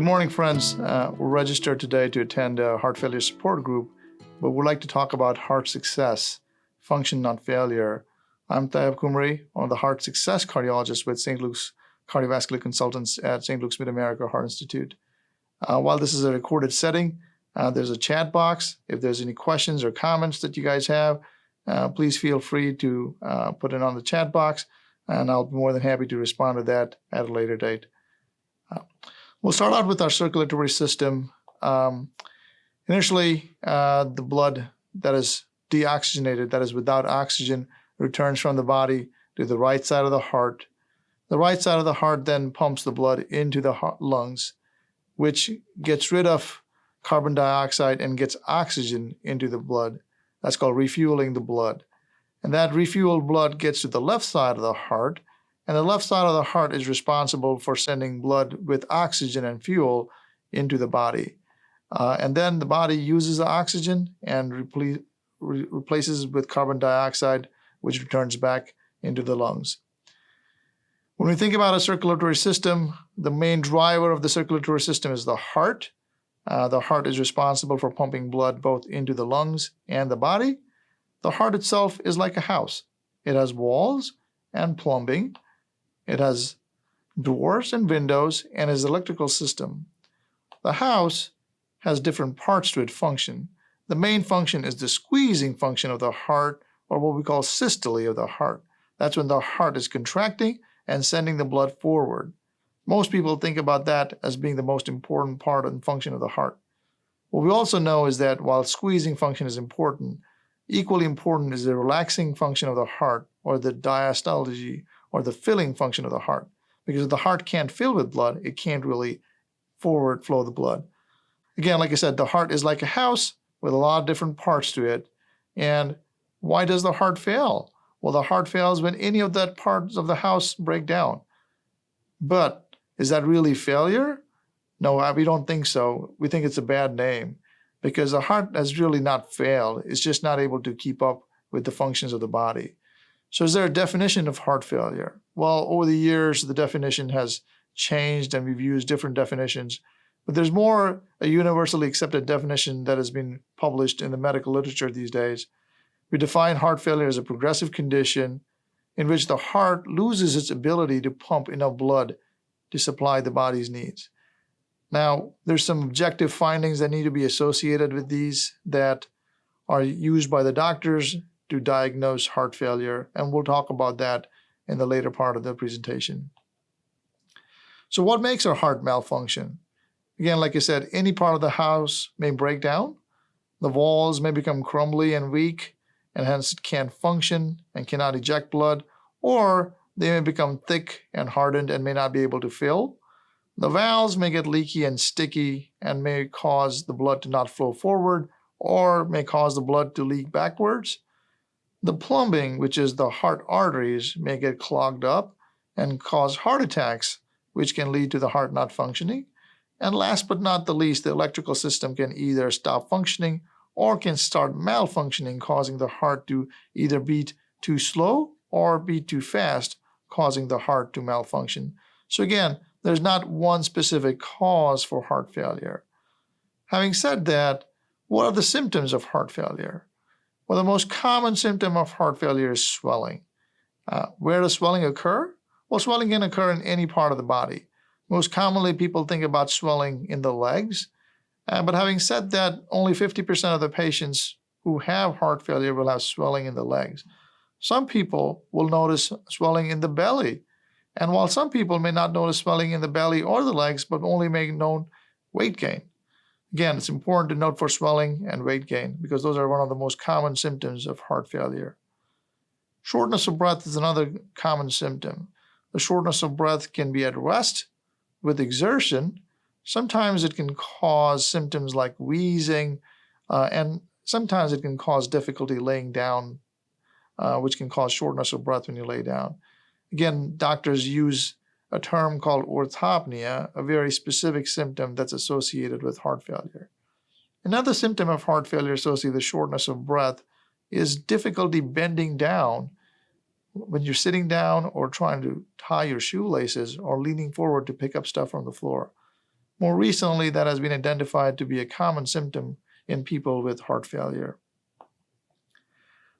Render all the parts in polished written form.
morning, friends. We're registered today to attend a heart failure support group, but we'd like to talk about heart success, function, not failure. I'm Taiyeh Khumri, one of the heart success cardiologists with St. Luke's Cardiovascular Consultants at St. Luke's Mid-America Heart Institute. While this is a recorded setting, there's a chat box. If there's any questions or comments that you guys have, please feel free to put it on the chat box, and I'll be more than happy to respond to that at a later date. We'll start out with our circulatory system. Initially, the blood that is deoxygenated, that is without oxygen, returns from the body to the right side of the heart. The right side of the heart then pumps the blood into the lungs, which gets rid of carbon dioxide and gets oxygen into the blood. That's called refueling the blood. And that refueled blood gets to the left side of the heart, and the left side of the heart is responsible for sending blood with oxygen and fuel into the body. And then the body uses the oxygen and replaces it with carbon dioxide, which returns back into the lungs. When we think about a circulatory system, the main driver of the circulatory system is the heart. The heart is responsible for pumping blood both into the lungs and the body. The heart itself is like a house. It has walls and plumbing. It has doors and windows and is an electrical system. The house has different parts to its function. The main function is the squeezing function of the heart, or what we call systole of the heart. That's when the heart is contracting and sending the blood forward. Most people think about that as being the most important part and function of the heart. What we also know is that while squeezing function is important, equally important is the relaxing function of the heart, or the diastole, or the filling function of the heart. Because if the heart can't fill with blood, it can't really forward flow the blood. Again, like I said, the heart is like a house with a lot of different parts to it. And why does the heart fail? Well, the heart fails when any of that parts of the house break down. But is that really failure? No, we don't think so. We think it's a bad name, because the heart has really not failed. It's just not able to keep up with the functions of the body. So is there a definition of heart failure? Well, over the years, the definition has changed and we've used different definitions. But there's more a universally accepted definition that has been published in the medical literature these days. We define heart failure as a progressive condition in which the heart loses its ability to pump enough blood to supply the body's needs. Now, there's some objective findings that need to be associated with these that are used by the doctors to diagnose heart failure, and we'll talk about that in the later part of the presentation. So what makes our heart malfunction? Again, like I said, any part of the house may break down. The walls may become crumbly and weak, and hence it can't function and cannot eject blood, or they may become thick and hardened and may not be able to fill. The valves may get leaky and sticky and may cause the blood to not flow forward, or may cause the blood to leak backwards. The plumbing, which is the heart arteries, may get clogged up and cause heart attacks, which can lead to the heart not functioning. And last but not the least, the electrical system can either stop functioning or can start malfunctioning, causing the heart to either beat too slow or beat too fast, causing the heart to malfunction. So again, there's not one specific cause for heart failure. Having said that, what are the symptoms of heart failure? Well, the most common symptom of heart failure is swelling. Where does swelling occur? Well, swelling can occur in any part of the body. Most commonly, people think about swelling in the legs. But having said that, only 50% of the patients who have heart failure will have swelling in the legs. Some people will notice swelling in the belly. And while some people may not notice swelling in the belly or the legs, but only may note weight gain. Again, it's important to note for swelling and weight gain because those are one of the most common symptoms of heart failure. Shortness of breath is another common symptom. The shortness of breath can be at rest with exertion. Sometimes it can cause symptoms like wheezing, and sometimes it can cause difficulty laying down, which can cause shortness of breath when you lay down. Again, doctors use a term called orthopnea, a very specific symptom that's associated with heart failure. Another symptom of heart failure associated with shortness of breath is difficulty bending down when you're sitting down or trying to tie your shoelaces or leaning forward to pick up stuff from the floor. More recently, that has been identified to be a common symptom in people with heart failure.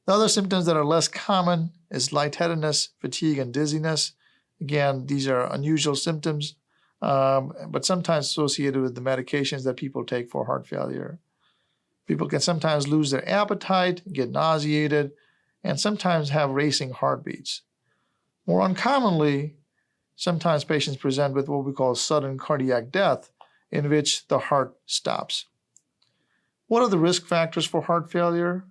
The other symptoms that are less common is lightheadedness, fatigue, and dizziness. Again, these are unusual symptoms, but sometimes associated with the medications that people take for heart failure. People can sometimes lose their appetite, get nauseated, and sometimes have racing heartbeats. More uncommonly, sometimes patients present with what we call sudden cardiac death, in which the heart stops. What are the risk factors for heart failure?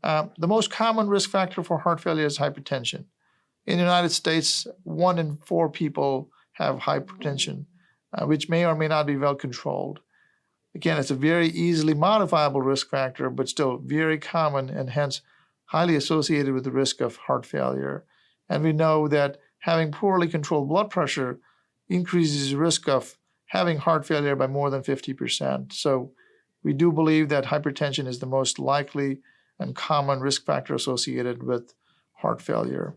The most common risk factor for heart failure is hypertension. In the United States, 1 in 4 people have hypertension, which may or may not be well controlled. Again, it's a very easily modifiable risk factor, but still very common and hence highly associated with the risk of heart failure. And we know that having poorly controlled blood pressure increases the risk of having heart failure by more than 50%. So we do believe that hypertension is the most likely and common risk factor associated with heart failure.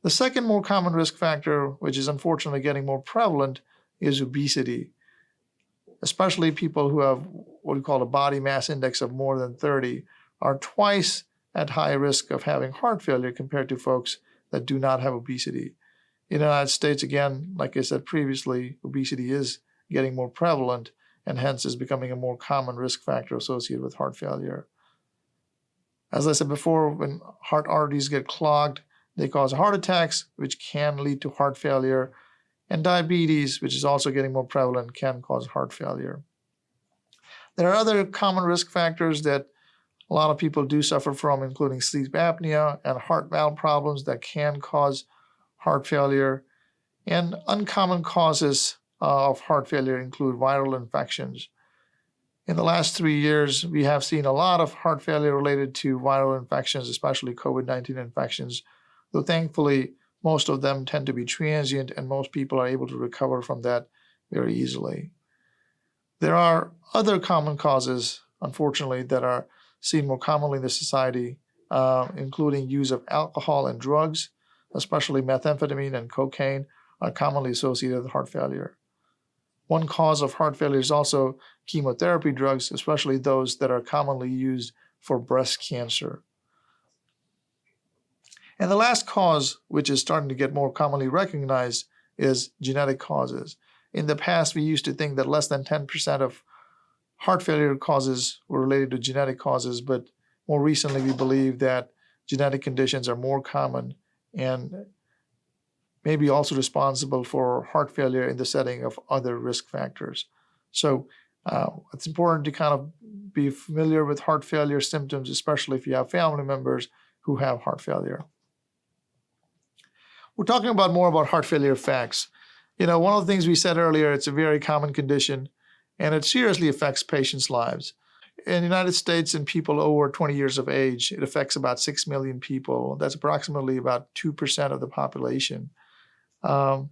The second more common risk factor, which is unfortunately getting more prevalent, is obesity, especially people who have what we call a body mass index of more than 30 are twice at high risk of having heart failure compared to folks that do not have obesity. In the United States, again, like I said previously, obesity is getting more prevalent and hence is becoming a more common risk factor associated with heart failure. As I said before, when heart arteries get clogged, they cause heart attacks, which can lead to heart failure, and diabetes, which is also getting more prevalent, can cause heart failure. There are other common risk factors that a lot of people do suffer from, including sleep apnea and heart valve problems that can cause heart failure. And uncommon causes of heart failure include viral infections. In the last 3 years, we have seen a lot of heart failure related to viral infections, especially COVID-19 infections, though thankfully, most of them tend to be transient and most people are able to recover from that very easily. There are other common causes, unfortunately, that are seen more commonly in the society, including use of alcohol and drugs, especially methamphetamine and cocaine, are commonly associated with heart failure. One cause of heart failure is also chemotherapy drugs, especially those that are commonly used for breast cancer. And the last cause, which is starting to get more commonly recognized, is genetic causes. In the past, we used to think that less than 10% of heart failure causes were related to genetic causes, but more recently we believe that genetic conditions are more common and may be also responsible for heart failure in the setting of other risk factors. So it's important to kind of be familiar with heart failure symptoms, especially if you have family members who have heart failure. We're talking about more about heart failure facts. One of the things we said earlier, it's a very common condition and it seriously affects patients' lives. In the United States, in people over 20 years of age, it affects about 6 million people. That's approximately about 2% of the population. And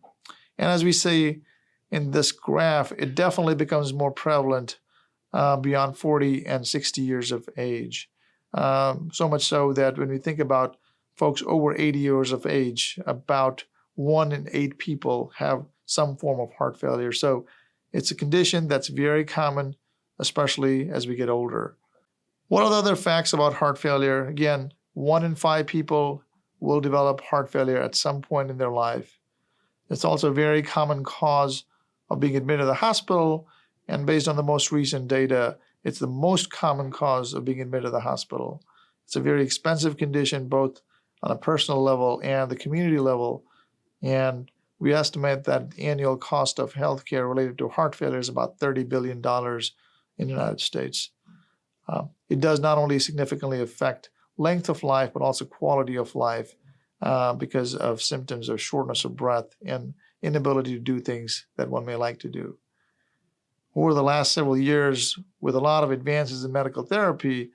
as we see in this graph, it definitely becomes more prevalent beyond 40 and 60 years of age. So much so that when we think about folks over 80 years of age, about 1 in 8 people have some form of heart failure. So it's a condition that's very common, especially as we get older. What are the other facts about heart failure? Again, 1 in 5 people will develop heart failure at some point in their life. It's also a very common cause of being admitted to the hospital, and based on the most recent data, it's the most common cause of being admitted to the hospital. It's a very expensive condition, both on a personal level and the community level, and we estimate that the annual cost of healthcare related to heart failure is about $30 billion in the United States. It does not only significantly affect length of life, but also quality of life because of symptoms of shortness of breath and inability to do things that one may like to do. Over the last several years, with a lot of advances in medical therapy,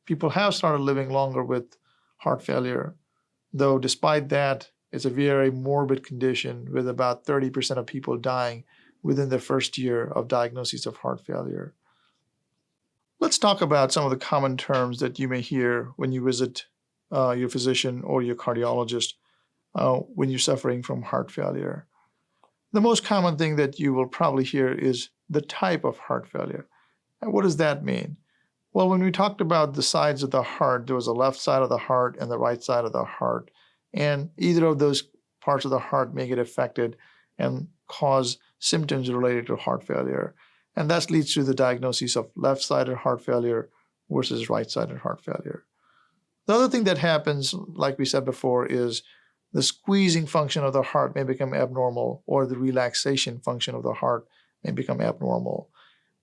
people have started living longer with heart failure, though despite that, it's a very morbid condition with about 30% of people dying within the first year of diagnosis of heart failure. Let's talk about some of the common terms that you may hear when you visit your physician or your cardiologist when you're suffering from heart failure. The most common thing that you will probably hear is the type of heart failure. And what does that mean? Well, when we talked about the sides of the heart, there was a left side of the heart and the right side of the heart. And either of those parts of the heart may get affected and cause symptoms related to heart failure. And that leads to the diagnosis of left-sided heart failure versus right-sided heart failure. The other thing that happens, like we said before, is the squeezing function of the heart may become abnormal, or the relaxation function of the heart may become abnormal.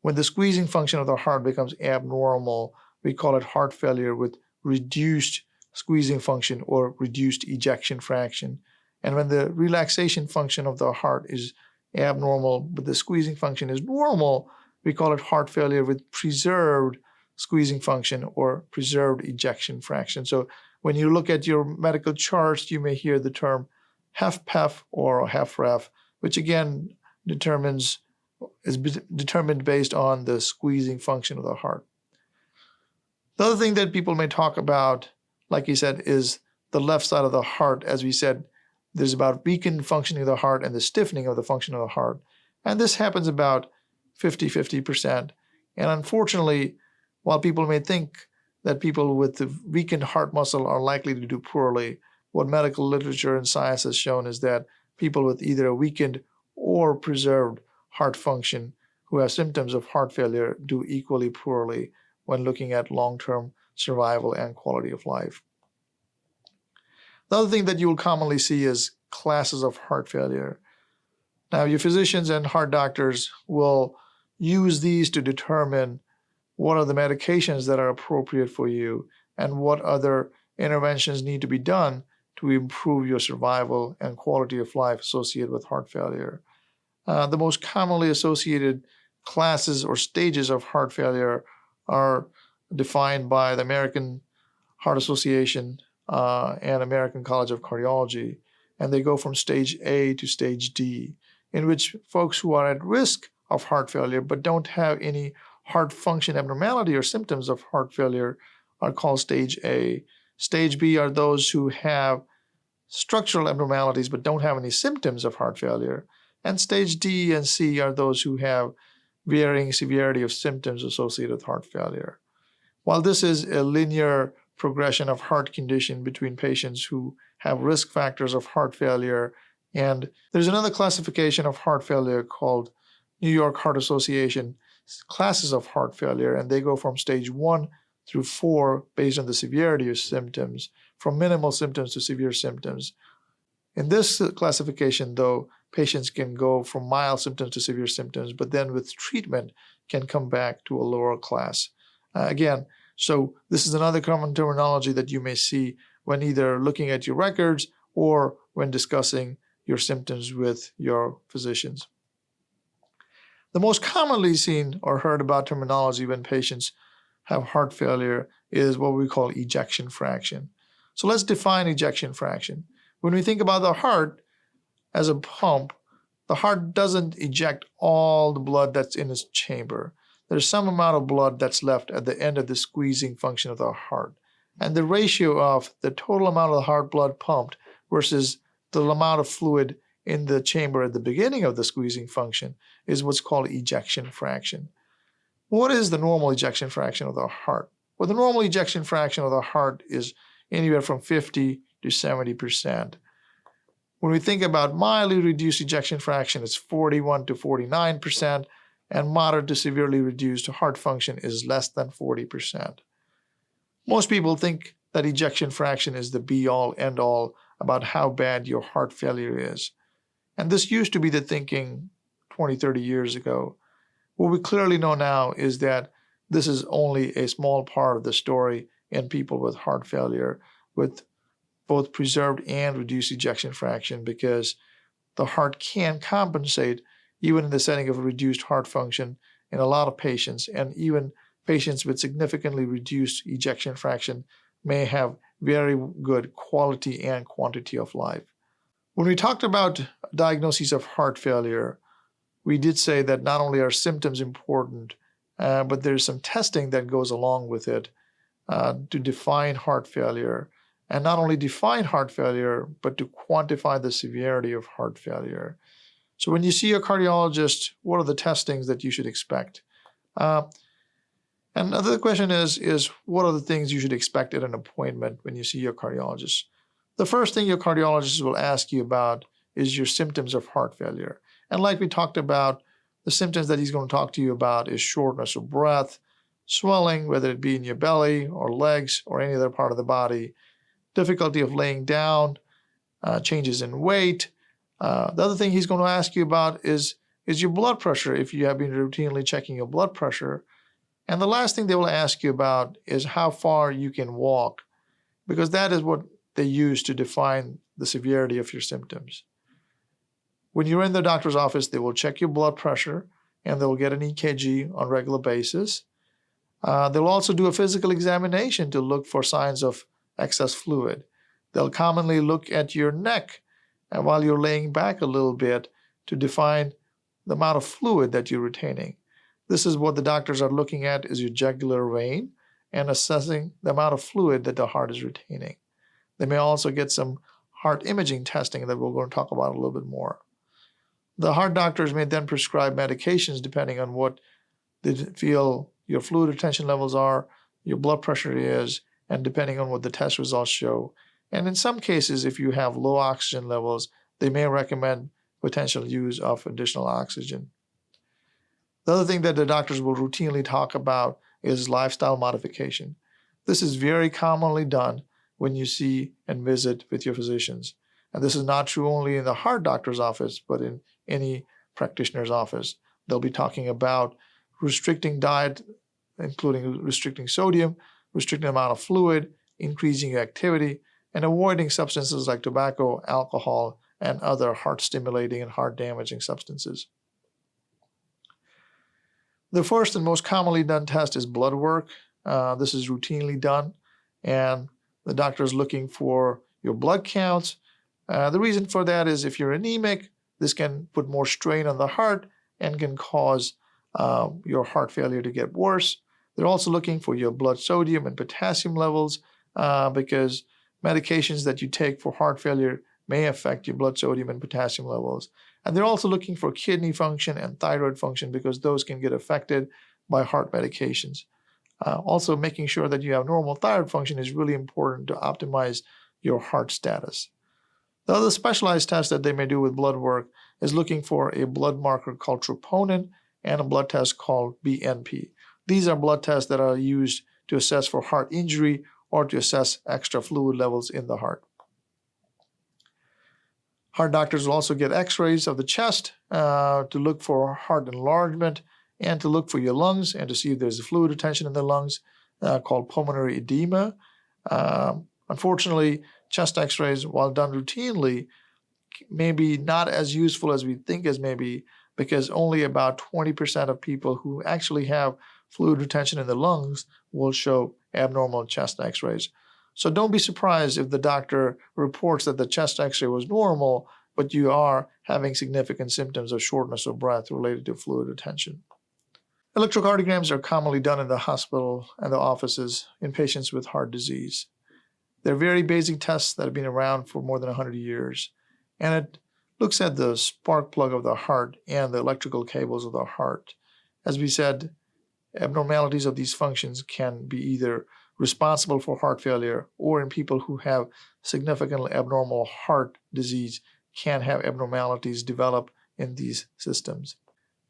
When the squeezing function of the heart becomes abnormal, we call it heart failure with reduced squeezing function or reduced ejection fraction. And when the relaxation function of the heart is abnormal, but the squeezing function is normal, we call it heart failure with preserved squeezing function or preserved ejection fraction. So when you look at your medical charts, you may hear the term HFpEF or HFrEF, which again is determined based on the squeezing function of the heart. The other thing that people may talk about, like you said, is the left side of the heart. As we said, there's about weakened functioning of the heart and the stiffening of the function of the heart. And this happens about 50-50%. And unfortunately, while people may think that people with the weakened heart muscle are likely to do poorly, what medical literature and science has shown is that people with either a weakened or preserved heart function who have symptoms of heart failure do equally poorly when looking at long-term survival and quality of life. The other thing that you will commonly see is classes of heart failure. Now, your physicians and heart doctors will use these to determine what are the medications that are appropriate for you and what other interventions need to be done to improve your survival and quality of life associated with heart failure. The most commonly associated classes or stages of heart failure are defined by the American Heart Association and American College of Cardiology, and they go from stage A to stage D, in which folks who are at risk of heart failure but don't have any heart function abnormality or symptoms of heart failure are called stage A. Stage B are those who have structural abnormalities but don't have any symptoms of heart failure. And stage D and C are those who have varying severity of symptoms associated with heart failure. While this is a linear progression of heart condition between patients who have risk factors of heart failure, and there's another classification of heart failure called New York Heart Association classes of heart failure, and they go from stage 1 through 4 based on the severity of symptoms, from minimal symptoms to severe symptoms. In this classification, though, patients can go from mild symptoms to severe symptoms, but then with treatment can come back to a lower class. So this is another common terminology that you may see when either looking at your records or when discussing your symptoms with your physicians. The most commonly seen or heard about terminology when patients have heart failure is what we call ejection fraction. So let's define ejection fraction. When we think about the heart as a pump, the heart doesn't eject all the blood that's in its chamber. There's some amount of blood that's left at the end of the squeezing function of the heart. And the ratio of the total amount of the heart blood pumped versus the amount of fluid in the chamber at the beginning of the squeezing function is what's called ejection fraction. What is the normal ejection fraction of the heart? Well, the normal ejection fraction of the heart is anywhere from 50 to 70%. When we think about mildly reduced ejection fraction, it's 41 to 49%, and moderate to severely reduced heart function is less than 40%. Most people think that ejection fraction is the be-all, end-all about how bad your heart failure is. And this used to be the thinking 20, 30 years ago. What we clearly know now is that this is only a small part of the story in people with heart failure with both preserved and reduced ejection fraction, because the heart can compensate even in the setting of reduced heart function in a lot of patients, and even patients with significantly reduced ejection fraction may have very good quality and quantity of life. When we talked about diagnosis of heart failure, we did say that not only are symptoms important, but there's some testing that goes along with it to define heart failure. And not only define heart failure, but to quantify the severity of heart failure. So when you see a cardiologist, what are the testings that you should expect? And another question is what are the things you should expect at an appointment when you see your cardiologist? The first thing your cardiologist will ask you about is your symptoms of heart failure. And like we talked about, the symptoms that he's going to talk to you about is shortness of breath, swelling, whether it be in your belly or legs or any other part of the body, difficulty of laying down, changes in weight. The other thing he's going to ask you about is your blood pressure, if you have been routinely checking your blood pressure. And the last thing they will ask you about is how far you can walk, because that is what they use to define the severity of your symptoms. When you're in the doctor's office, they will check your blood pressure and they'll get an EKG on a regular basis. They'll also do a physical examination to look for signs of excess fluid. They'll commonly look at your neck and while you're laying back a little bit to define the amount of fluid that you're retaining. This is what the doctors are looking at is your jugular vein and assessing the amount of fluid that the heart is retaining. They may also get some heart imaging testing that we're going to talk about a little bit more. The heart doctors may then prescribe medications depending on what they feel your fluid retention levels are, your blood pressure is, and depending on what the test results show. And in some cases, if you have low oxygen levels, they may recommend potential use of additional oxygen. The other thing that the doctors will routinely talk about is lifestyle modification. This is very commonly done when you see and visit with your physicians. And this is not true only in the heart doctor's office, but in any practitioner's office. They'll be talking about restricting diet, including restricting sodium, restricting the amount of fluid, increasing your activity, and avoiding substances like tobacco, alcohol, and other heart-stimulating and heart-damaging substances. The first and most commonly done test is blood work. This is routinely done, and the doctor is looking for your blood counts. The reason for that is if you're anemic, this can put more strain on the heart and can cause your heart failure to get worse. They're also looking for your blood sodium and potassium levels because medications that you take for heart failure may affect your blood sodium and potassium levels. And they're also looking for kidney function and thyroid function because those can get affected by heart medications. Also, making sure that you have normal thyroid function is really important to optimize your heart status. The other specialized test that they may do with blood work is looking for a blood marker called troponin and a blood test called BNP. These are blood tests that are used to assess for heart injury or to assess extra fluid levels in the heart. Heart doctors will also get x-rays of the chest to look for heart enlargement and to look for your lungs and to see if there's a fluid retention in the lungs called pulmonary edema. Unfortunately, chest x-rays, while done routinely, may be not as useful as we think as maybe because only about 20% of people who actually have fluid retention in the lungs will show abnormal chest x-rays. So don't be surprised if the doctor reports that the chest x-ray was normal, but you are having significant symptoms of shortness of breath related to fluid retention. Electrocardiograms are commonly done in the hospital and the offices in patients with heart disease. They're very basic tests that have been around for more than 100 years, and it looks at the spark plug of the heart and the electrical cables of the heart. As we said, abnormalities of these functions can be either responsible for heart failure or in people who have significantly abnormal heart disease can have abnormalities develop in these systems.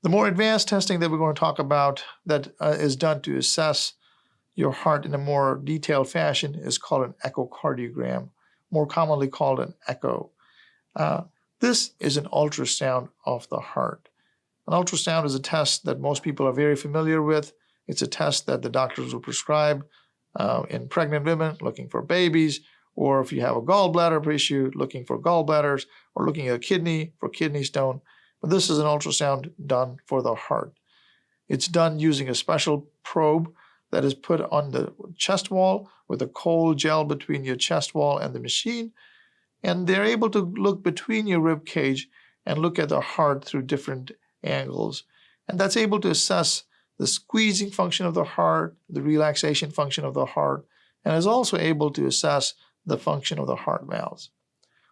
The more advanced testing that we're going to talk about that is done to assess your heart in a more detailed fashion is called an echocardiogram, more commonly called an echo. This is an ultrasound of the heart. An ultrasound is a test that most people are very familiar with. It's a test that the doctors will prescribe in pregnant women looking for babies, or if you have a gallbladder issue, looking for gallbladders, or looking at a kidney for kidney stone. But this is an ultrasound done for the heart. It's done using a special probe that is put on the chest wall with a cold gel between your chest wall and the machine. And they're able to look between your rib cage and look at the heart through different angles. And that's able to assess the squeezing function of the heart, the relaxation function of the heart, and is also able to assess the function of the heart valves.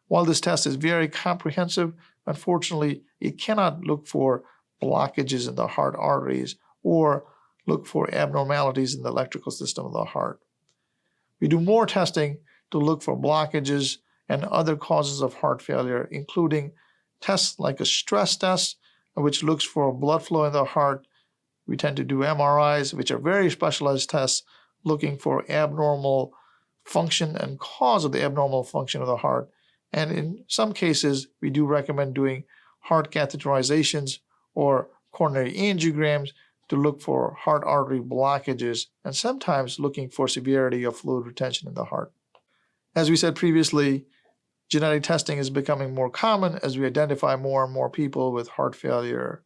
While this test is very comprehensive, unfortunately, it cannot look for blockages in the heart arteries or look for abnormalities in the electrical system of the heart. We do more testing to look for blockages and other causes of heart failure, including tests like a stress test, which looks for blood flow in the heart. We tend to do MRIs, which are very specialized tests looking for abnormal function and cause of the abnormal function of the heart. And in some cases, we do recommend doing heart catheterizations or coronary angiograms to look for heart artery blockages and sometimes looking for severity of fluid retention in the heart. As we said previously, genetic testing is becoming more common as we identify more and more people with heart failure.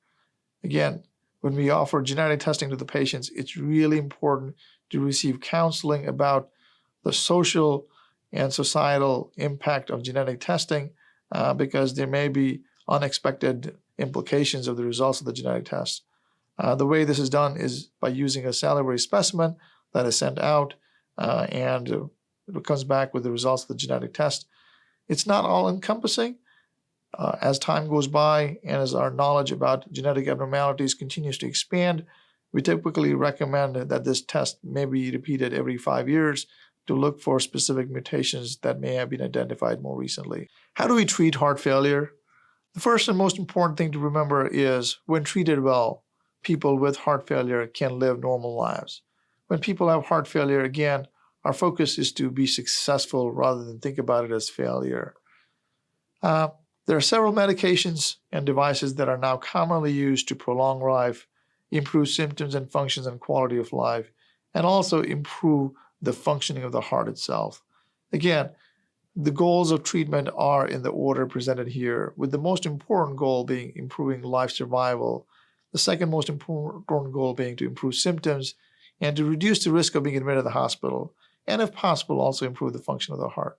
Again, when we offer genetic testing to the patients, it's really important to receive counseling about the social and societal impact of genetic testing because there may be unexpected implications of the results of the genetic test. The way this is done is by using a salivary specimen that is sent out and it comes back with the results of the genetic test. It's not all-encompassing. As time goes by and as our knowledge about genetic abnormalities continues to expand, we typically recommend that this test may be repeated every 5 years to look for specific mutations that may have been identified more recently. How do we treat heart failure? The first and most important thing to remember is when treated well, people with heart failure can live normal lives. When people have heart failure, again, our focus is to be successful rather than think about it as failure. There are several medications and devices that are now commonly used to prolong life, improve symptoms and functions and quality of life, and also improve the functioning of the heart itself. Again, the goals of treatment are in the order presented here, with the most important goal being improving life survival, the second most important goal being to improve symptoms and to reduce the risk of being admitted to the hospital, and if possible, also improve the function of the heart.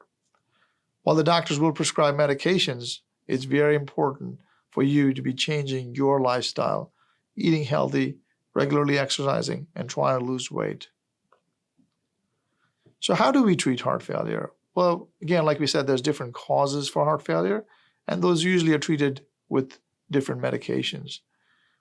While the doctors will prescribe medications, it's very important for you to be changing your lifestyle, eating healthy, regularly exercising, and trying to lose weight. So how do we treat heart failure? Well, again, like we said, there's different causes for heart failure, and those usually are treated with different medications.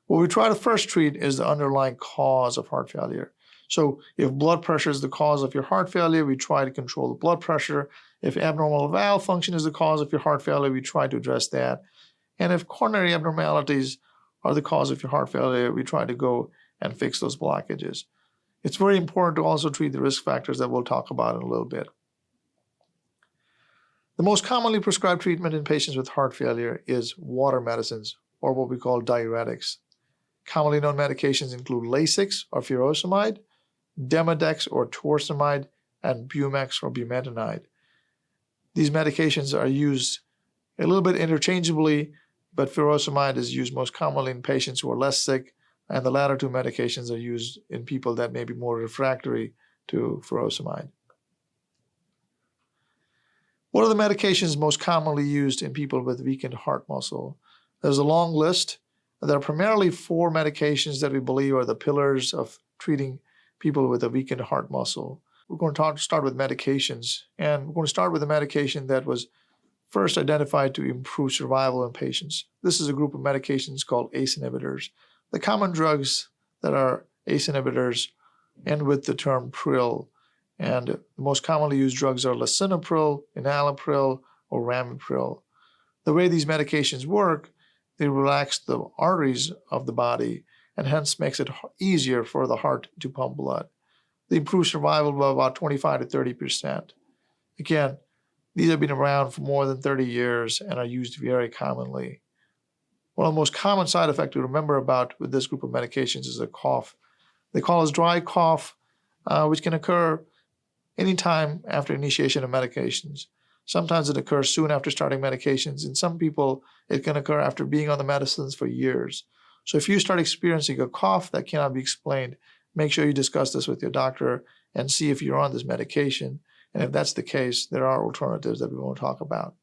What we try to first treat is the underlying cause of heart failure. So if blood pressure is the cause of your heart failure, we try to control the blood pressure. If abnormal valve function is the cause of your heart failure, we try to address that. And if coronary abnormalities are the cause of your heart failure, we try to go and fix those blockages. It's very important to also treat the risk factors that we'll talk about in a little bit. The most commonly prescribed treatment in patients with heart failure is water medicines, or what we call diuretics. Commonly known medications include Lasix or furosemide, Demodex or torsemide, and Bumex or bumetanide. These medications are used a little bit interchangeably, but furosemide is used most commonly in patients who are less sick, and the latter two medications are used in people that may be more refractory to furosemide. What are the medications most commonly used in people with weakened heart muscle? There's a long list. There are primarily 4 medications that we believe are the pillars of treating people with a weakened heart muscle. We're going to start with medications, and we're going to start with a medication that was first identified to improve survival in patients. This is a group of medications called ACE inhibitors. The common drugs that are ACE inhibitors end with the term pril, and the most commonly used drugs are lisinopril, enalapril, or ramipril. The way these medications work, they relax the arteries of the body and hence makes it easier for the heart to pump blood. They improve survival by about 25 to 30%. Again, these have been around for more than 30 years and are used very commonly. One of the most common side effects to remember about with this group of medications is a cough. They call it dry cough, which can occur anytime after initiation of medications. Sometimes it occurs soon after starting medications. In some people, it can occur after being on the medicines for years. So if you start experiencing a cough that cannot be explained, make sure you discuss this with your doctor and see if you're on this medication. And if that's the case, there are alternatives that we won't talk about.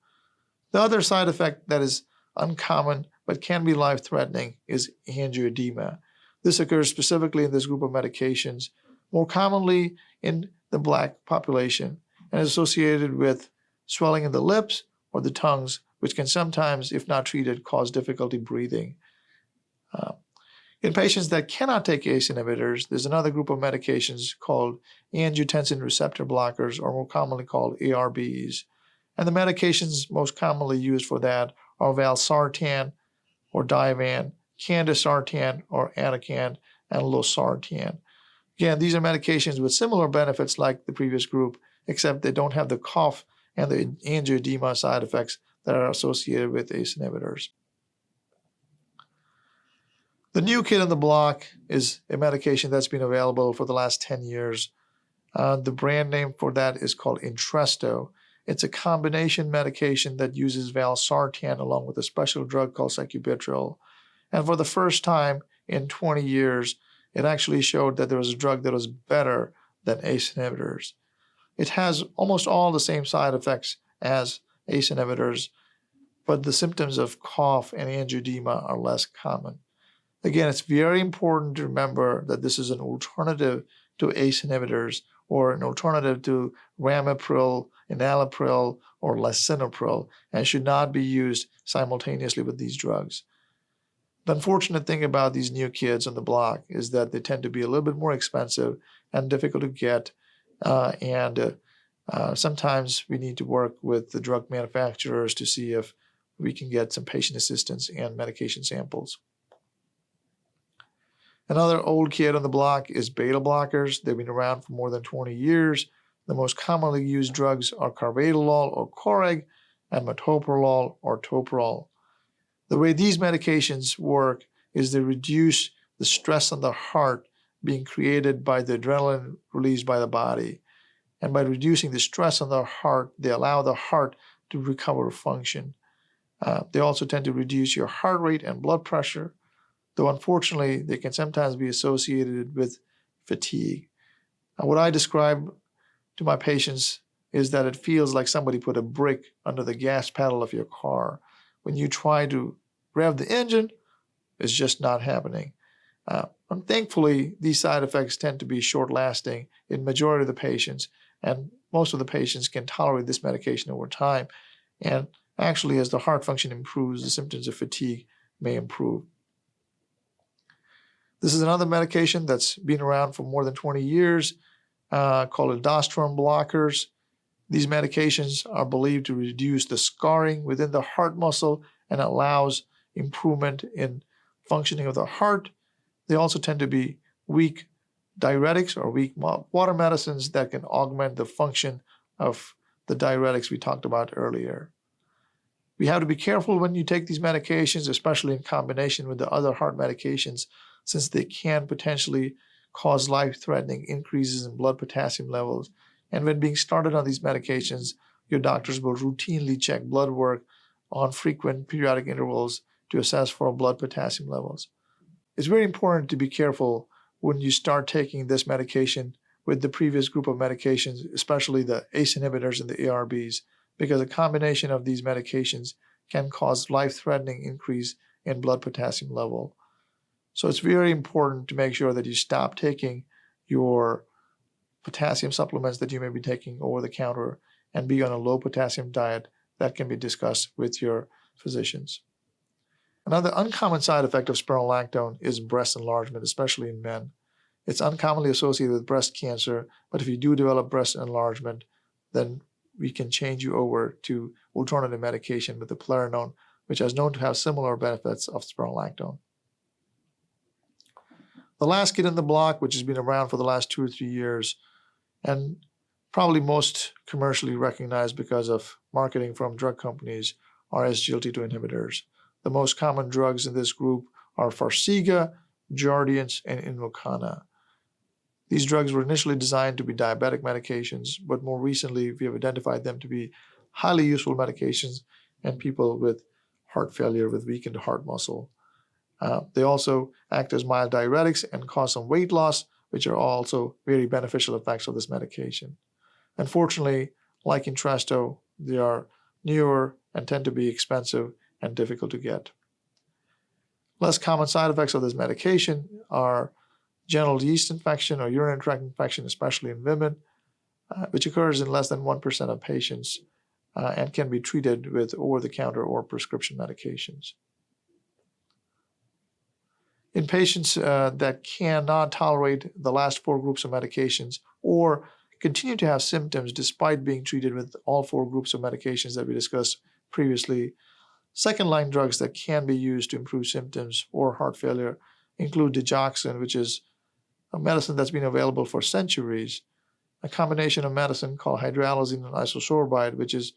The other side effect that is uncommon but can be life-threatening is angioedema. This occurs specifically in this group of medications, more commonly in the Black population, and is associated with swelling in the lips or the tongues, which can sometimes, if not treated, cause difficulty breathing. In patients that cannot take ACE inhibitors, there's another group of medications called angiotensin receptor blockers, or more commonly called ARBs. And the medications most commonly used for that are valsartan or Divan, candesartan or Anacan, and losartan. Again, these are medications with similar benefits like the previous group, except they don't have the cough and the angioedema side effects that are associated with ACE inhibitors. The new kid on the block is a medication that's been available for the last 10 years. The brand name for that is called Entresto. It's a combination medication that uses valsartan along with a special drug called sacubitril. And for the first time in 20 years, it actually showed that there was a drug that was better than ACE inhibitors. It has almost all the same side effects as ACE inhibitors, but the symptoms of cough and angioedema are less common. Again, it's very important to remember that this is an alternative to ACE inhibitors or an alternative to ramipril, enalapril, or lisinopril, and should not be used simultaneously with these drugs. The unfortunate thing about these new kids on the block is that they tend to be a little bit more expensive and difficult to get, and sometimes we need to work with the drug manufacturers to see if we can get some patient assistance and medication samples. Another old kid on the block is beta blockers. They've been around for more than 20 years. The most commonly used drugs are carvedilol or Coreg and metoprolol or Toprol. The way these medications work is they reduce the stress on the heart being created by the adrenaline released by the body. And by reducing the stress on the heart, they allow the heart to recover function. They also tend to reduce your heart rate and blood pressure, though unfortunately they can sometimes be associated with fatigue. What I describe to my patients is that it feels like somebody put a brick under the gas pedal of your car. When you try to rev the engine, it's just not happening. And thankfully, these side effects tend to be short-lasting in majority of the patients, and most of the patients can tolerate this medication over time. And actually, as the heart function improves, the symptoms of fatigue may improve. This is another medication that's been around for more than 20 years, called aldosterone blockers. These medications are believed to reduce the scarring within the heart muscle and allows improvement in functioning of the heart. They also tend to be weak diuretics or weak water medicines that can augment the function of the diuretics we talked about earlier. We have to be careful when you take these medications, especially in combination with the other heart medications, since they can potentially cause life-threatening increases in blood potassium levels. And when being started on these medications, your doctors will routinely check blood work on frequent periodic intervals to assess for blood potassium levels. It's very important to be careful when you start taking this medication with the previous group of medications, especially the ACE inhibitors and the ARBs, because a combination of these medications can cause life-threatening increase in blood potassium level. So it's very important to make sure that you stop taking your potassium supplements that you may be taking over the counter and be on a low potassium diet that can be discussed with your physicians. Another uncommon side effect of spironolactone is breast enlargement, especially in men. It's uncommonly associated with breast cancer, but if you do develop breast enlargement, then we can change you over to alternative medication with the eplerenone, which is known to have similar benefits of spironolactone. The last kid in the block, which has been around for the last 2 or 3 years, and probably most commercially recognized because of marketing from drug companies, are SGLT2 inhibitors. The most common drugs in this group are Farxiga, Jardiance, and Invokana. These drugs were initially designed to be diabetic medications, but more recently we have identified them to be highly useful medications in people with heart failure with weakened heart muscle. They also act as mild diuretics and cause some weight loss, which are also very beneficial effects of this medication. Unfortunately, like Entresto, they are newer and tend to be expensive and difficult to get. Less common side effects of this medication are genital yeast infection or urinary tract infection, especially in women, which occurs in less than 1% of patients. and can be treated with over-the-counter or prescription medications. In patients that cannot tolerate the last 4 groups of medications or continue to have symptoms despite being treated with all 4 groups of medications that we discussed previously, second-line drugs that can be used to improve symptoms or heart failure include digoxin, which is a medicine that's been available for centuries, a combination of medicine called hydralazine and isosorbide, which is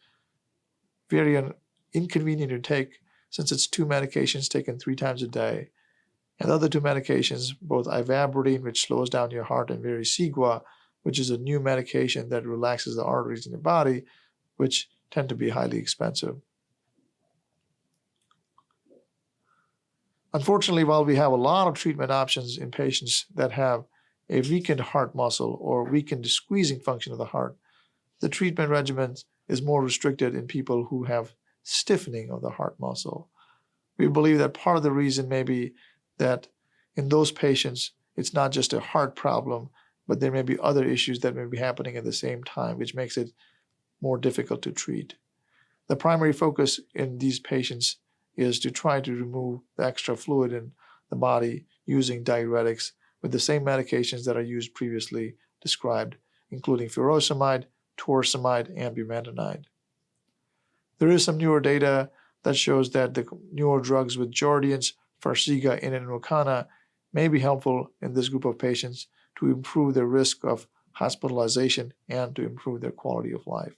very inconvenient to take since it's 2 medications taken 3 times a day. And the other 2 medications, both ivabradine, which slows down your heart, and vericiguat, which is a new medication that relaxes the arteries in your body, which tend to be highly expensive. Unfortunately, while we have a lot of treatment options in patients that have a weakened heart muscle or weakened squeezing function of the heart, the treatment regimen is more restricted in people who have stiffening of the heart muscle. We believe that part of the reason may be that in those patients, it's not just a heart problem, but there may be other issues that may be happening at the same time, which makes it more difficult to treat. The primary focus in these patients is to try to remove the extra fluid in the body using diuretics with the same medications that are used previously described, including furosemide, torsemide, and bumetanide. There is some newer data that shows that the newer drugs with Jardiance, Farxiga, and Invokana may be helpful in this group of patients to improve their risk of hospitalization and to improve their quality of life.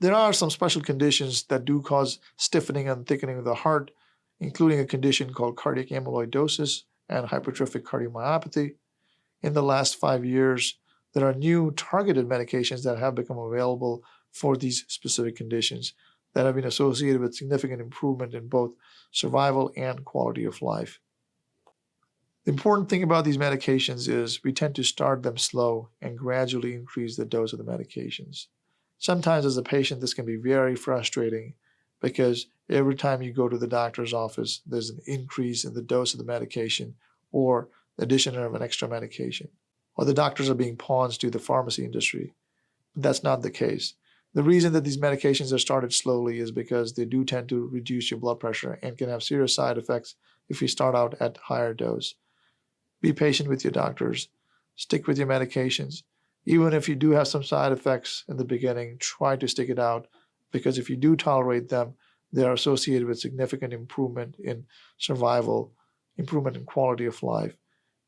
There are some special conditions that do cause stiffening and thickening of the heart, including a condition called cardiac amyloidosis and hypertrophic cardiomyopathy. In the last 5 years, there are new targeted medications that have become available for these specific conditions that have been associated with significant improvement in both survival and quality of life. The important thing about these medications is we tend to start them slow and gradually increase the dose of the medications. Sometimes as a patient, this can be very frustrating because every time you go to the doctor's office, there's an increase in the dose of the medication or the addition of an extra medication, or the doctors are being pawns to the pharmacy industry. But that's not the case. The reason that these medications are started slowly is because they do tend to reduce your blood pressure and can have serious side effects if you start out at higher dose. Be patient with your doctors. Stick with your medications. Even if you do have some side effects in the beginning, try to stick it out, because if you do tolerate them, they are associated with significant improvement in survival, improvement in quality of life,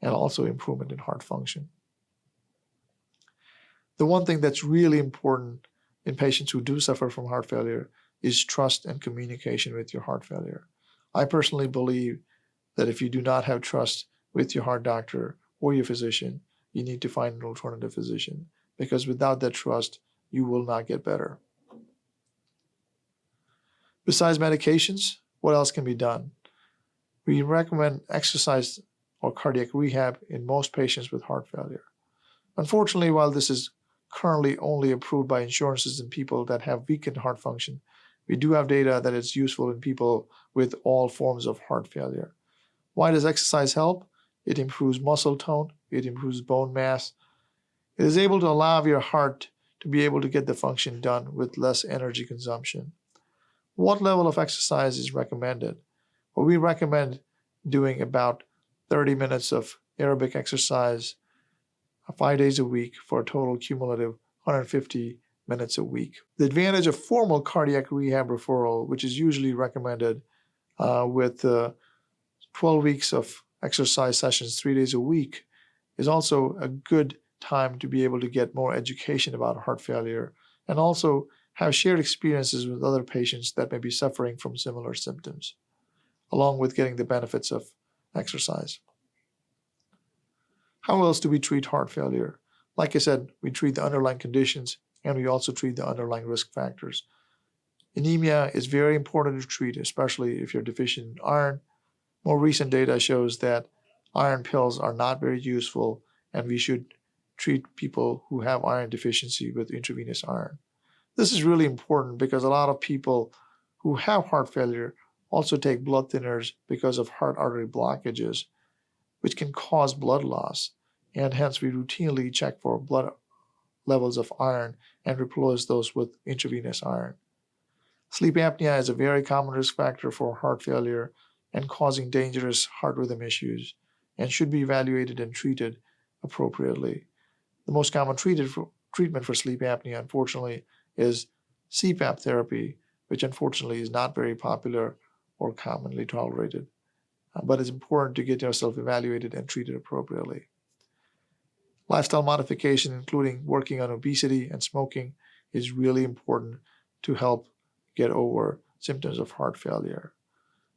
and also improvement in heart function. The one thing that's really important in patients who do suffer from heart failure is trust and communication with your heart failure. I personally believe that if you do not have trust with your heart doctor or your physician, you need to find an alternative physician, because without that trust, you will not get better. Besides medications, what else can be done? We recommend exercise or cardiac rehab in most patients with heart failure. Unfortunately, while this is currently only approved by insurances in people that have weakened heart function, we do have data that it's useful in people with all forms of heart failure. Why does exercise help? It improves muscle tone, it improves bone mass. It is able to allow your heart to be able to get the function done with less energy consumption. What level of exercise is recommended? Well, we recommend doing about 30 minutes of aerobic exercise 5 days a week for a total cumulative 150 minutes a week. The advantage of formal cardiac rehab referral, which is usually recommended with 12 weeks of exercise sessions 3 days a week, is also a good time to be able to get more education about heart failure and also have shared experiences with other patients that may be suffering from similar symptoms, along with getting the benefits of exercise. How else do we treat heart failure? Like I said, we treat the underlying conditions and we also treat the underlying risk factors. Anemia is very important to treat, especially if you're deficient in iron. More recent data shows that iron pills are not very useful, and we should treat people who have iron deficiency with intravenous iron. This is really important because a lot of people who have heart failure also take blood thinners because of heart artery blockages, which can cause blood loss, and hence we routinely check for blood levels of iron and replace those with intravenous iron. Sleep apnea is a very common risk factor for heart failure and causing dangerous heart rhythm issues and should be evaluated and treated appropriately. The most common treatment for sleep apnea, unfortunately, is CPAP therapy, which unfortunately is not very popular or commonly tolerated. But it's important to get yourself evaluated and treated appropriately. Lifestyle modification, including working on obesity and smoking, is really important to help get over symptoms of heart failure.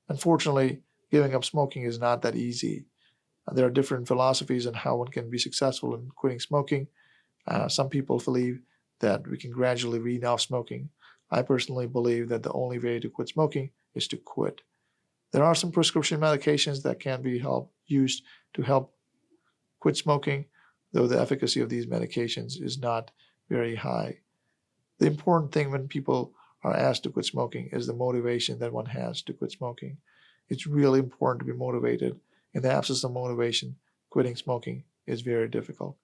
Unfortunately, giving up smoking is not that easy. There are different philosophies on how one can be successful in quitting smoking. Some people believe that we can gradually wean off smoking. I personally believe that the only way to quit smoking is to quit. There are some prescription medications that can be used to help quit smoking, though the efficacy of these medications is not very high. The important thing when people are asked to quit smoking is the motivation that one has to quit smoking. It's really important to be motivated. In the absence of motivation, quitting smoking is very difficult.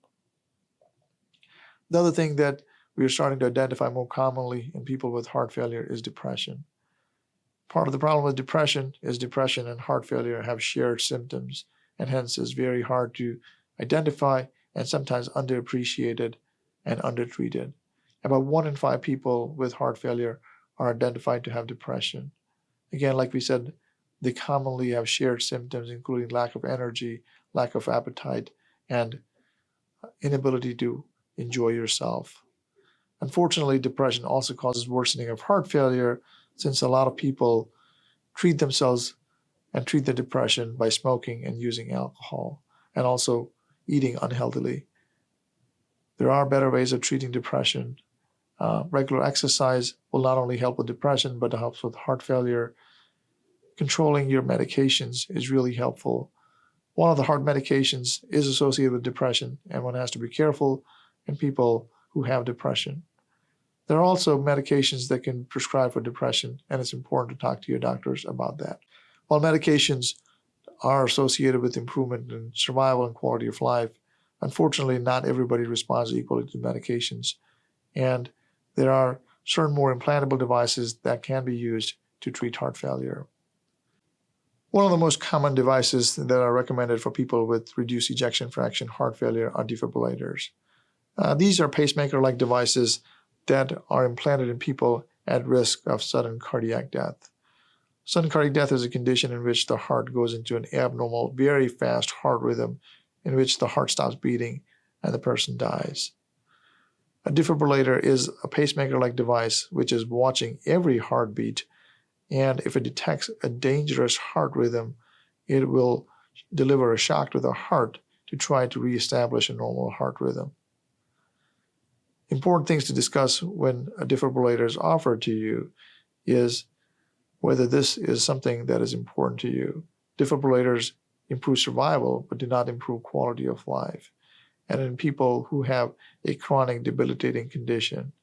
The other thing that we are starting to identify more commonly in people with heart failure is depression. Part of the problem with depression is depression and heart failure have shared symptoms, and hence is very hard to identify and sometimes underappreciated and undertreated. About 1 in 5 people with heart failure are identified to have depression. Again, like we said, they commonly have shared symptoms, including lack of energy, lack of appetite, and inability to enjoy yourself. Unfortunately, depression also causes worsening of heart failure, since a lot of people treat themselves and treat their depression by smoking and using alcohol, and also eating unhealthily. There are better ways of treating depression. Regular exercise will not only help with depression, but it helps with heart failure. Controlling your medications is really helpful. One of the heart medications is associated with depression, and one has to be careful in people who have depression. There are also medications that can prescribe for depression, and it's important to talk to your doctors about that. While medications are associated with improvement in survival and quality of life, unfortunately, not everybody responds equally to medications, and there are certain more implantable devices that can be used to treat heart failure. One of the most common devices that are recommended for people with reduced ejection fraction heart failure are defibrillators. These are pacemaker-like devices that are implanted in people at risk of sudden cardiac death. Sudden cardiac death is a condition in which the heart goes into an abnormal, very fast heart rhythm in which the heart stops beating and the person dies. A defibrillator is a pacemaker-like device which is watching every heartbeat, and if it detects a dangerous heart rhythm, it will deliver a shock to the heart to try to reestablish a normal heart rhythm. Important things to discuss when a defibrillator is offered to you is whether this is something that is important to you. Defibrillators improve survival but do not improve quality of life. And in people who have a chronic debilitating condition,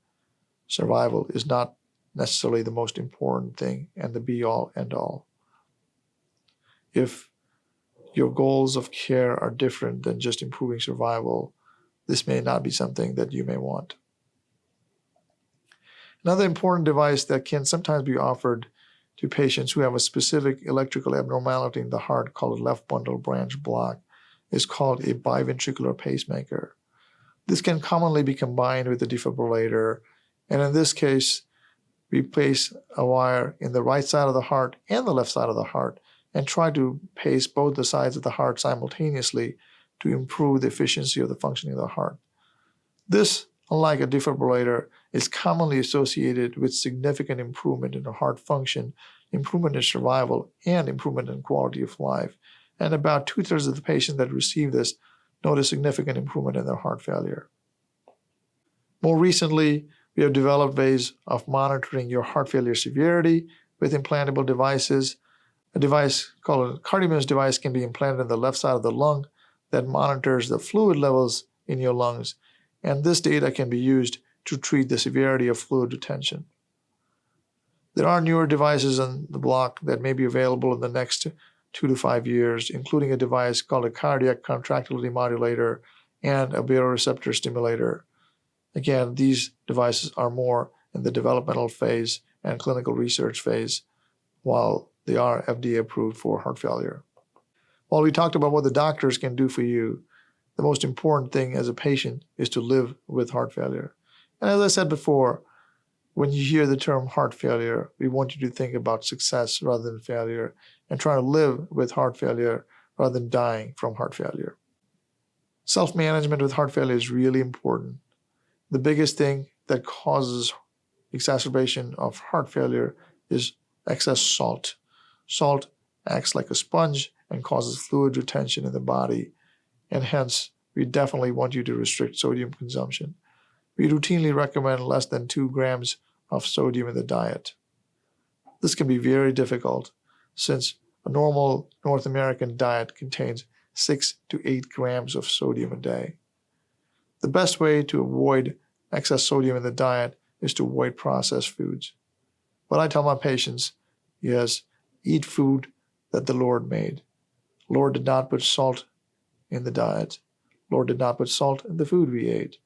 survival is not necessarily the most important thing and the be-all, end-all. If your goals of care are different than just improving survival, this may not be something that you may want. Another important device that can sometimes be offered to patients who have a specific electrical abnormality in the heart called a left bundle branch block is called a biventricular pacemaker. This can commonly be combined with a defibrillator, and in this case, we place a wire in the right side of the heart and the left side of the heart and try to pace both the sides of the heart simultaneously to improve the efficiency of the functioning of the heart. This, unlike a defibrillator, is commonly associated with significant improvement in the heart function, improvement in survival, and improvement in quality of life. And about 2/3 of the patients that receive this notice significant improvement in their heart failure. More recently, we have developed ways of monitoring your heart failure severity with implantable devices. A device called a CardioMEMS device can be implanted in the left side of the lung that monitors the fluid levels in your lungs, and this data can be used to treat the severity of fluid retention. There are newer devices on the block that may be available in the next 2 to 5 years, including a device called a cardiac contractility modulator and a baroreceptor stimulator. Again, these devices are more in the developmental phase and clinical research phase, while they are FDA approved for heart failure. While we talked about what the doctors can do for you, the most important thing as a patient is to live with heart failure. And as I said before, when you hear the term heart failure, we want you to think about success rather than failure and try to live with heart failure rather than dying from heart failure. Self-management with heart failure is really important. The biggest thing that causes exacerbation of heart failure is excess salt. Salt acts like a sponge and causes fluid retention in the body, and hence we definitely want you to restrict sodium consumption. We routinely recommend less than 2 grams of sodium in the diet. This can be very difficult since a normal North American diet contains 6 to 8 grams of sodium a day. The best way to avoid excess sodium in the diet is to avoid processed foods. What I tell my patients is eat food that the Lord made. Lord did not put salt in the diet. Lord did not put salt in the food we ate.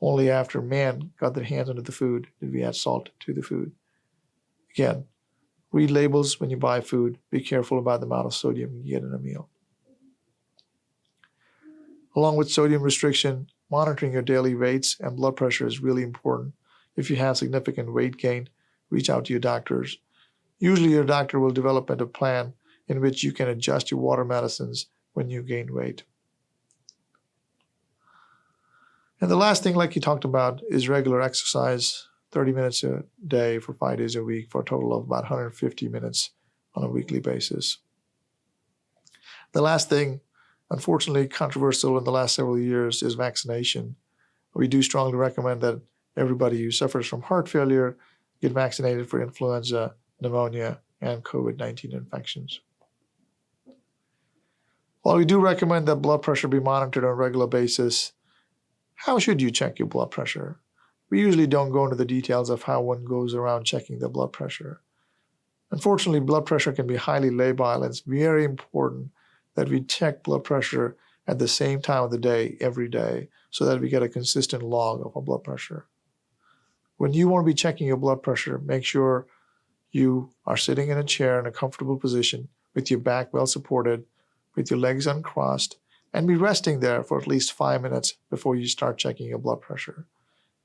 Only after man got their hands onto the food did we add salt to the food. Again, read labels when you buy food. Be careful about the amount of sodium you get in a meal. Along with sodium restriction, monitoring your daily weights and blood pressure is really important. If you have significant weight gain, reach out to your doctors. Usually your doctor will develop a plan in which you can adjust your water medicines when you gain weight. And the last thing, like you talked about, is regular exercise, 30 minutes a day for 5 days a week for a total of about 150 minutes on a weekly basis. The last thing, unfortunately controversial in the last several years, is vaccination. We do strongly recommend that everybody who suffers from heart failure get vaccinated for influenza, pneumonia, and COVID-19 infections. While we do recommend that blood pressure be monitored on a regular basis, how should you check your blood pressure? We usually don't go into the details of how one goes around checking the blood pressure. Unfortunately, blood pressure can be highly labile, and it's very important that we check blood pressure at the same time of the day, every day, so that we get a consistent log of our blood pressure. When you want to be checking your blood pressure, make sure you are sitting in a chair in a comfortable position with your back well supported, with your legs uncrossed, and be resting there for at least 5 minutes before you start checking your blood pressure.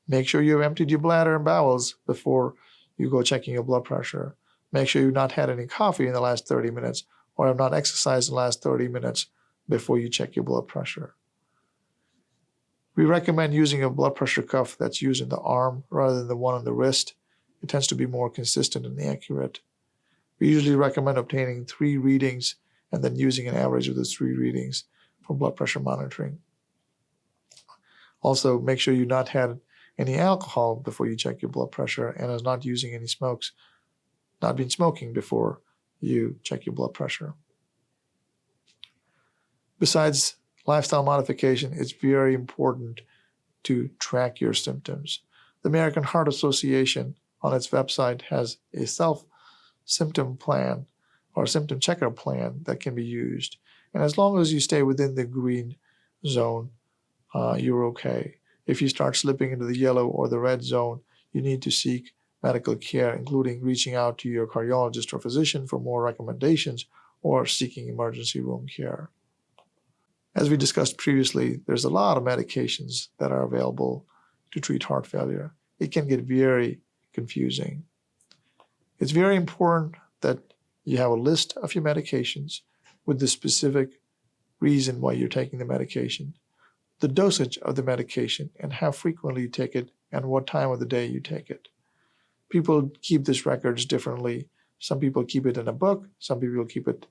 Make sure you've emptied your bladder and bowels before you go checking your blood pressure. Make sure you've not had any coffee in the last 30 minutes or have not exercised in the last 30 minutes before you check your blood pressure. We recommend using a blood pressure cuff that's used in the arm rather than the one on the wrist. It tends to be more consistent and accurate. We usually recommend obtaining 3 readings and then using an average of those 3 readings for blood pressure monitoring. Also, make sure you've not had any alcohol before you check your blood pressure and is not using any smokes, not been smoking before you check your blood pressure. Besides lifestyle modification, it's very important to track your symptoms. The American Heart Association on its website has a self-symptom plan or symptom checker plan that can be used. And as long as you stay within the green zone, you're okay. If you start slipping into the yellow or the red zone, you need to seek medical care, including reaching out to your cardiologist or physician for more recommendations or seeking emergency room care. As we discussed previously, there's a lot of medications that are available to treat heart failure. It can get very confusing. It's very important that you have a list of your medications with the specific reason why you're taking the medication, the dosage of the medication, and how frequently you take it and what time of the day you take it. People keep these records differently. Some people keep it in a book. Some people keep it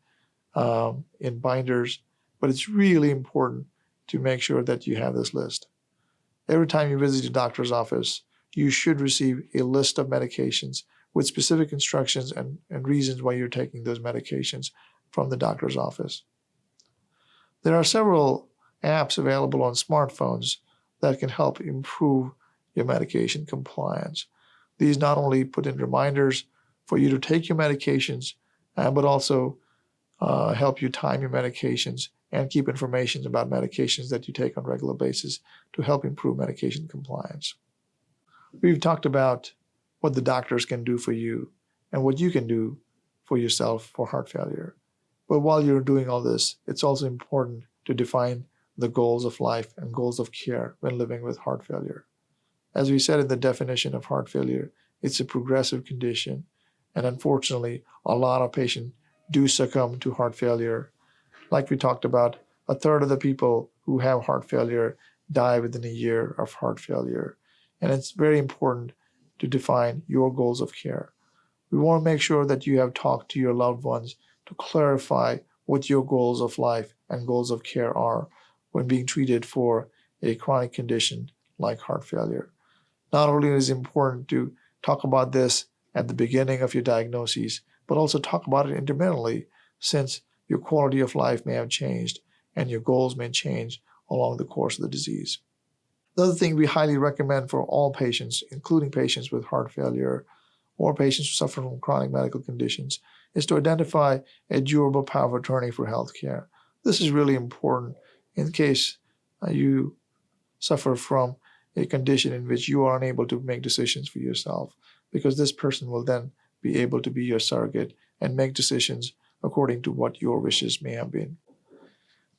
in binders. But it's really important to make sure that you have this list. Every time you visit your doctor's office, you should receive a list of medications with specific instructions and reasons why you're taking those medications from the doctor's office. There are several apps available on smartphones that can help improve your medication compliance. These not only put in reminders for you to take your medications, but also help you time your medications and keep information about medications that you take on a regular basis to help improve medication compliance. We've talked about what the doctors can do for you and what you can do for yourself for heart failure. But while you're doing all this, it's also important to define the goals of life and goals of care when living with heart failure. As we said in the definition of heart failure, it's a progressive condition, and unfortunately, a lot of patients do succumb to heart failure. Like we talked about, a third of the people who have heart failure die within a year of heart failure. And it's very important to define your goals of care. We want to make sure that you have talked to your loved ones to clarify what your goals of life and goals of care are when being treated for a chronic condition like heart failure. Not only is it important to talk about this at the beginning of your diagnosis, but also talk about it intermittently, since your quality of life may have changed and your goals may change along the course of the disease. The other thing we highly recommend for all patients, including patients with heart failure or patients who suffer from chronic medical conditions, is to identify a durable power of attorney for healthcare. This is really important in case you suffer from a condition in which you are unable to make decisions for yourself, because this person will then be able to be your surrogate and make decisions according to what your wishes may have been.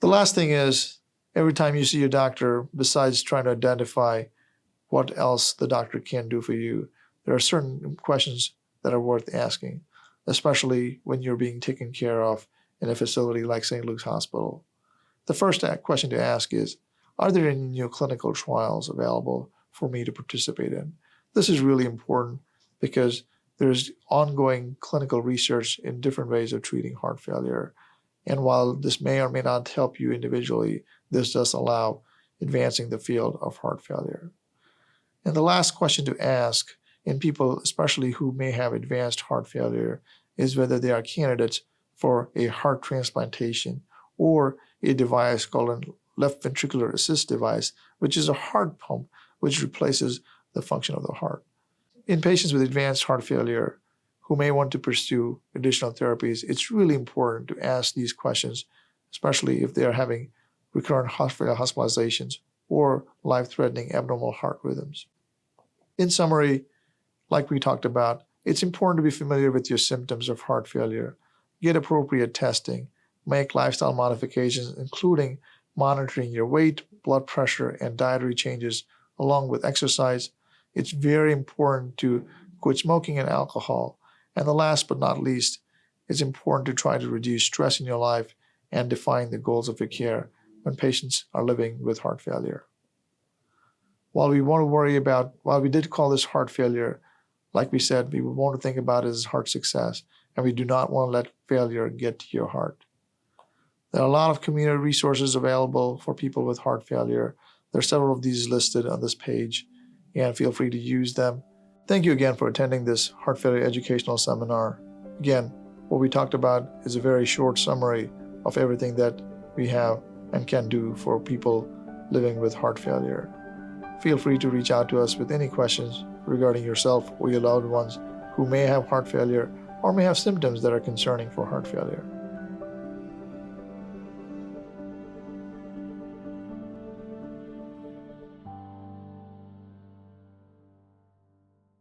The last thing is, every time you see your doctor, besides trying to identify what else the doctor can do for you, there are certain questions that are worth asking, especially when you're being taken care of in a facility like St. Luke's Hospital. The first question to ask is, are there any new clinical trials available for me to participate in? This is really important because there's ongoing clinical research in different ways of treating heart failure. And while this may or may not help you individually, this does allow advancing the field of heart failure. And the last question to ask in people, especially who may have advanced heart failure, is whether they are candidates for a heart transplantation or a device called a left ventricular assist device, which is a heart pump which replaces the function of the heart. In patients with advanced heart failure who may want to pursue additional therapies, it's really important to ask these questions, especially if they are having recurrent heart failure hospitalizations or life-threatening abnormal heart rhythms. In summary, like we talked about, it's important to be familiar with your symptoms of heart failure, get appropriate testing, make lifestyle modifications, including monitoring your weight, blood pressure, and dietary changes, along with exercise. It's very important to quit smoking and alcohol. And the last but not least, it's important to try to reduce stress in your life and define the goals of your care when patients are living with heart failure. While we did call this heart failure, like we said, we want to think about it as heart success, and we do not want to let failure get to your heart. There are a lot of community resources available for people with heart failure. There are several of these listed on this page, and feel free to use them. Thank you again for attending this heart failure educational seminar. Again, what we talked about is a very short summary of everything that we have and can do for people living with heart failure. Feel free to reach out to us with any questions regarding yourself or your loved ones who may have heart failure or may have symptoms that are concerning for heart failure.